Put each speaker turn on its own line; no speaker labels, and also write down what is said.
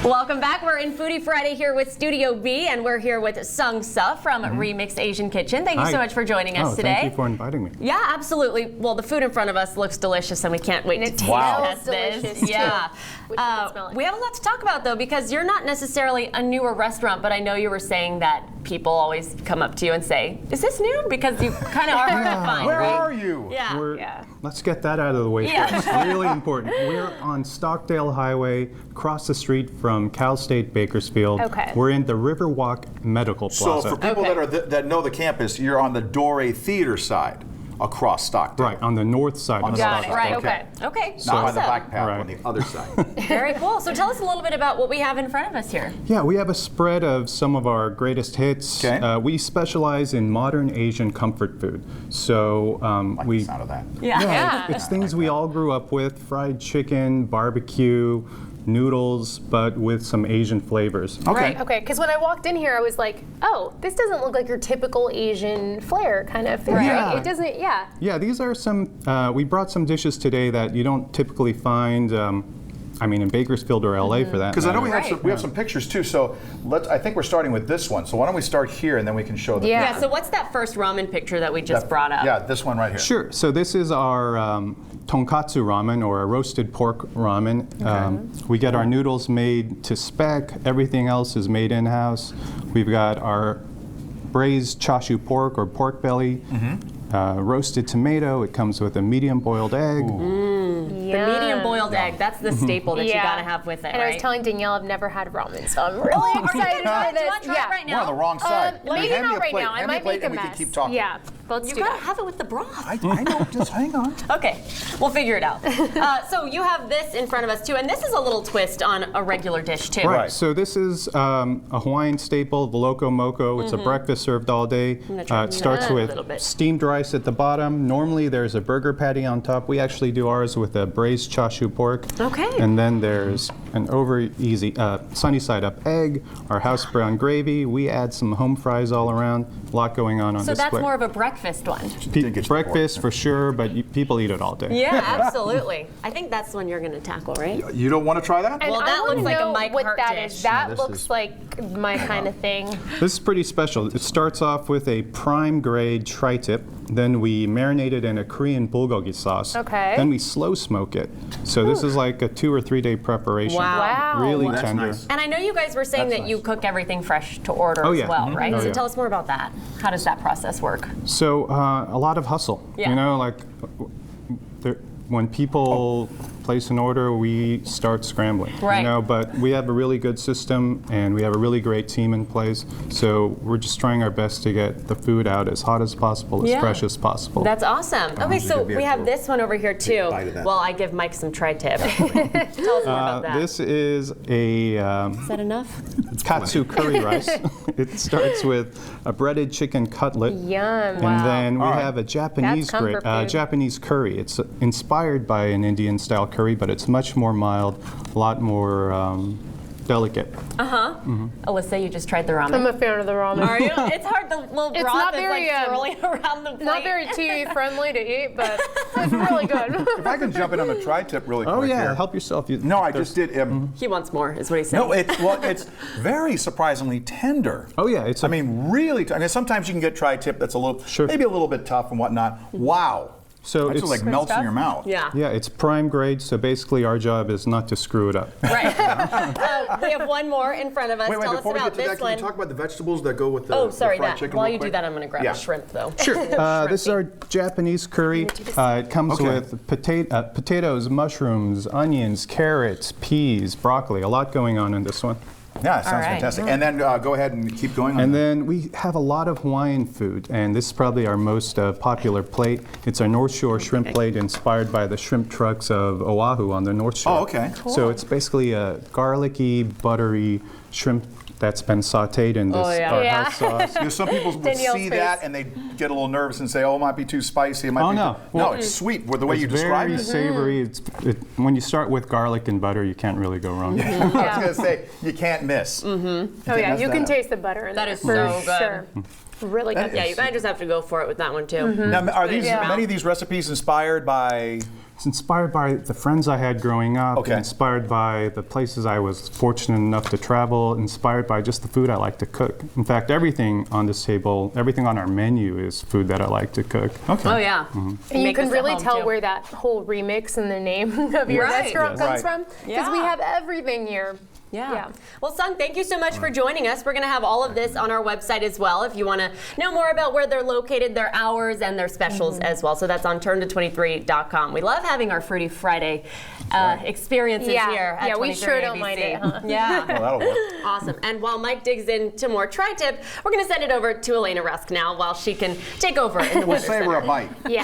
Welcome back. We're in Foodie Friday here with Studio B, and we're here with Sung Suh from ReMix Asian Kitchen. Thank you so much for joining us today.
Thank you for inviting me.
Yeah, absolutely. Well, the food in front of us looks delicious, and we can't wait to taste this. Yeah. We have a lot to talk about, though, because you're not necessarily a newer restaurant, but I know you were saying that people always come up to you and say, "Is this new?" Because you kind of are hard to find.
Where
right?
are you?
Yeah.
Let's get that out of the way first. Really important. We're on Stockdale Highway, across the street from Cal State Bakersfield.
Okay.
We're in the Riverwalk Medical Plaza.
So for people that know the campus, you're on the Dore Theater side, across Stockton.
Right, on the north side of
Got it.
Stockdale.
Right.
Okay. Okay.
Not on the
Awesome.
back path, on the other side.
Very cool. So tell us a little bit about what we have in front of us here.
Yeah, we have a spread of some of our greatest hits.
Okay.
We specialize in modern Asian comfort food. So
Like the sound of that.
Yeah.
it's things we all grew up with: fried chicken, barbecue, noodles, but with some Asian flavors.
Okay.
Okay, because when I walked in here, I was like, oh, this doesn't look like your typical Asian flair kind of thing,
Yeah.
right? It doesn't, yeah.
Yeah, these are some, we brought some dishes today that you don't typically find, in Bakersfield or LA for that
Because I know
matter.
we have some pictures too. So I think we're starting with this one. So why don't we start here and then we can show the
Yeah.
Yeah, so what's that first ramen picture that we just brought up?
Yeah, this one right here.
Sure, so this is our tonkatsu ramen, or a roasted pork ramen. We get our noodles made to spec. Everything else is made in-house. We've got our braised chashu pork or pork belly, roasted tomato. It comes with a medium boiled egg.
The medium boiled egg, that's the staple that you gotta have with it,
And
right?
I was telling Danielle I've never had ramen, so I'm really excited for
Do you
this.
want to try it right
We're
now?
on the wrong side.
Maybe
Hand me
not
a
right
plate.
now. I
Hand me a
might
plate
make a
and we
mess.
can keep talking.
Yeah, let's
You
do
gotta
that.
have it with the broth.
I know, just hang on.
Okay, we'll figure it out. So you have this in front of us too, and this is a little twist on a regular dish too.
Right, so this is a Hawaiian staple, the Loco Moco. It's a breakfast served all day.
try
It starts
that a
with
little bit.
steamed rice at the bottom. Normally there's a burger patty on top. We actually do ours with a braised chashu pork.
Okay.
And then there's an sunny side up egg, our house brown gravy. We add some home fries all around. A lot going on
So
this
that's
plate.
more of a breakfast one.
think it's
Breakfast for sure, but people eat it all day.
Yeah, absolutely. I think that's one you're gonna tackle, right?
You don't want to try that?
And
Well,
I
that
wanna
looks like a
know
Mike
what
Hart
that
dish.
is. That
this
looks
is-
like my kind of thing.
This is pretty special. It starts off with a prime grade tri-tip. Then we marinate it in a Korean bulgogi sauce.
Okay.
Then we slow smoke it. So this is like a 2 or 3 day preparation.
Wow.
Really
That's
tender.
nice.
And I know you guys were saying
That's
that you
nice.
cook everything fresh to order
Oh,
as
yeah.
well,
Mhm.
right?
Oh,
So
yeah.
tell us more about that. How does that process work?
So a lot of hustle.
Yeah.
You know, like when people place an order, we start scrambling.
Right.
You know, but we have a really good system and we have a really great team in place. So we're just trying our best to get the food out as hot as possible, as
Yeah.
fresh as possible.
That's awesome. Okay, so
give me a
we have
little
this one over here too.
bite of that.
Well, I give Mike some tri-tip. Tell us more about that.
This is a
Is that enough?
katsu curry rice. It starts with a breaded chicken cutlet.
Yum.
And then we
All right.
have a Japanese
comfort food.
Japanese curry. It's inspired by an Indian style curry, but it's much more mild, a lot more delicate.
Alyssa, you just tried the ramen.
I'm a fan of the ramen.
Are you? It's hard. The little
It's
broth
not
is
very,
like swirling around the plate.
Not very TV friendly to eat, but it's really good.
If I can jump in on the tri-tip really quick
Oh yeah,
here.
help yourself.
No, I just did.
He wants more, is what he said.
No, it's very surprisingly tender.
Oh yeah, it's.
I mean, really. Sometimes you can get tri-tip that's a little,
Sure.
maybe a little bit tough and whatnot. Wow.
So
That
it's
just like melts in your mouth.
Yeah.
yeah, it's prime grade. So basically, our job is not to screw it up.
Right. We have one more in front of us.
Wait,
Tell us
before we
about
get to
this
that, can
one.
you talk about the vegetables that go with the
Oh, sorry,
the fried
that.
chicken
While
real
you do
quick?
that, I'm going to grab
Yeah.
a shrimp, though.
Sure. This is our Japanese curry. It comes
Okay.
with potatoes, mushrooms, onions, carrots, peas, broccoli. A lot going on in this one.
Yeah, it sounds
right.
fantastic. And then go ahead and keep going on
And
that.
then we have a lot of Hawaiian food, and this is probably our most popular plate. It's our North Shore shrimp plate, inspired by the shrimp trucks of Oahu on the North Shore.
Oh, okay.
So it's basically a garlicky, buttery shrimp that's been sautéed in this
yeah.
our
Yeah.
house sauce.
You know, some people would
Danielle's
see
face.
that and they get a little nervous and say, "Oh, it might be too spicy." It might
Oh,
be
no.
too... No, it's sweet. With the way you described
very
it.
savory. When you start with garlic and butter, you can't really go wrong.
I was going to say you can't miss.
Oh yeah,
mess
you
that
can
up.
taste the butter in
That
there
is
for
so good.
sure. Really good.
That
Yeah,
is-
you guys just have to go for it with that one, too.
Now, are these
Yeah.
many of these recipes inspired by
It's inspired by the friends I had growing up,
Okay.
inspired by the places I was fortunate enough to travel, inspired by just the food I like to cook. In fact, everything on this table, everything on our menu is food that I like to cook.
Okay.
Oh yeah.
And you
Make
can
this at
really
home,
tell
too.
where that whole remix and the name of your
Right.
restaurant
Yes.
comes
Right.
from. Because we
Yeah.
have everything here.
Yeah. Well, Sung, thank you so much for joining us. We're going to have all of this on our website as well if you want to know more about where they're located, their hours, and their specials as well. So that's on turn223.com. We love having our Foodie Friday experiences here at
Yeah, we
23
sure don't
ABC.
mind it, huh?
Yeah.
Well, that'll work.
Awesome. And while Mike digs into more tri-tip, we're going to send it over to Elena Rusk now while she can take over in the
We'll
Weather
save her
Center.
a bite.
Yeah.